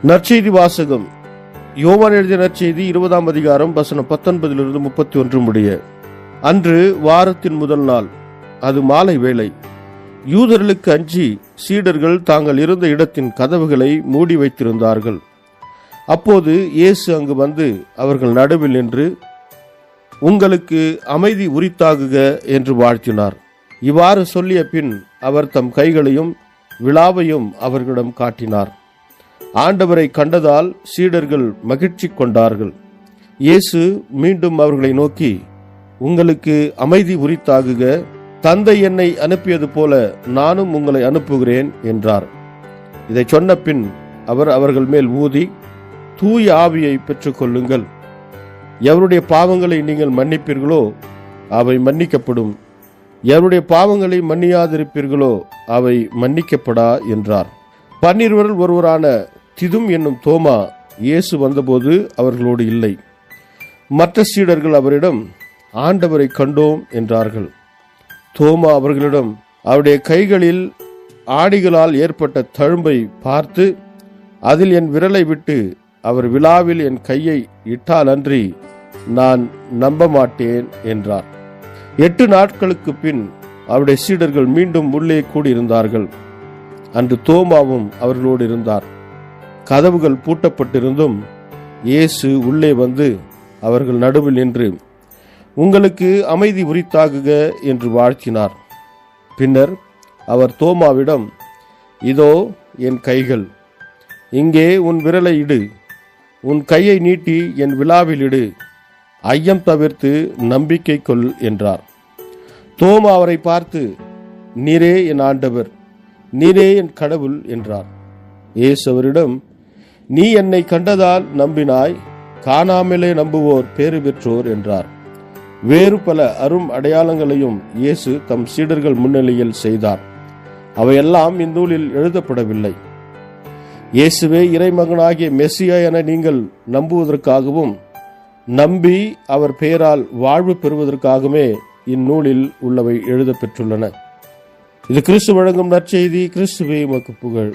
நற்செய்தி வாசகம். யோவான் எழுதிய நற்செய்தி 20ஆம் அதிகாரம் வசனம் 19 31 முடிய. அன்று வாரத்தின் முதல் நாள், அது மாலை வேளை. யூதர்களுக்கு அஞ்சி சீடர்கள் தாங்கள் இருந்த இடத்தின் கதவுகளை மூடி வைத்திருந்தார்கள். அப்போது இயேசு அங்கு வந்து அவர்கள் நடுவில் நின்று, உங்களுக்கு அமைதி உரித்தாகுக என்று வாழ்த்தினார். இவ்வாறு சொல்லிய பின் அவர் தம் கைகளையும் விலாவையும் அவர்களிடம் காட்டினார். ஆண்டவரை கண்டதால் சீடர்கள் மகிழ்ச்சி கொண்டார்கள். இயேசு மீண்டும் அவர்களை நோக்கி, உங்களுக்கு அமைதி உரித்தாகுக, தந்தை என்னை அனுப்பியது போல நானும் உங்களை அனுப்புகிறேன் என்றார். இதை சொன்ன பின் அவர் அவர்கள் மேல் ஊதி, தூய ஆவியை பெற்றுக்கொள்ளுங்கள். எவருடைய பாவங்களை நீங்கள் மன்னிப்பீர்களோ அவை மன்னிக்கப்படும், எவருடைய பாவங்களை மன்னியாதிருப்பீர்களோ அவை மன்னிக்கப்படா என்றார். 12 ஒருவரான திதும் என்னும் தோமா இயேசு வந்தபோது அவர்களோடு இல்லை. மற்ற சீடர்கள் அவரிடம், ஆண்டவரை கண்டோம் என்றார்கள். தோமா அவர்களிடம், அவருடைய கைகளில் ஆணிகளால் ஏற்பட்ட தழும்பை பார்த்து, அதில் என் விரலை விட்டு அவர் விலாவில் என் கையை இட்டால் அன்றி நான் நம்ப மாட்டேன் என்றார். 8 நாட்களுக்கு பின் அவருடைய சீடர்கள் மீண்டும் உள்ளே கூடியிருந்தார்கள். அன்று தோமாவும் அவர்களோடு இருந்தார். கதவுகள் பூட்டப்பட்டிருந்தும் இயேசு உள்ளே வந்து அவர்கள் நடுவில் நின்று, உங்களுக்கு அமைதி உரித்தாகுக என்று வாழ்த்தினார். பின்னர் அவர் தோமாவிடம், இதோ என் கைகள், இங்கே உன் விரலை இடு, உன் கையை நீட்டி என் விலாவில் இடு, ஐயம் தவிர்த்து நம்பிக்கை கொள் என்றார். தோமா அவரை பார்த்து, நீரே என் ஆண்டவர், நீரே என் கடவுள் என்றார். இயேசு அவரிடம், நீ என்னை கண்டதால் நம்பினாய், காணாமலே நம்புவோர் பேறு பெற்றோர் என்றார். வேறு பல அரும் அடையாளங்களையும் இயேசு தம் சீடர்கள் முன்னிலையில் செய்தார். அவையெல்லாம் இந்நூலில் எழுதப்படவில்லை. இயேசுவே இறைமகனாகிய மெசியா என நீங்கள் நம்புவதற்காகவும் நம்பி அவர் பெயரால் வாழ்வு பெறுவதற்காகவே இந்நூலில் உள்ளவை எழுதப்பெற்றுள்ளன. இது கிறிஸ்து வழங்கும் நற்செய்தி. கிறிஸ்துவே உமக்கு புகழ்.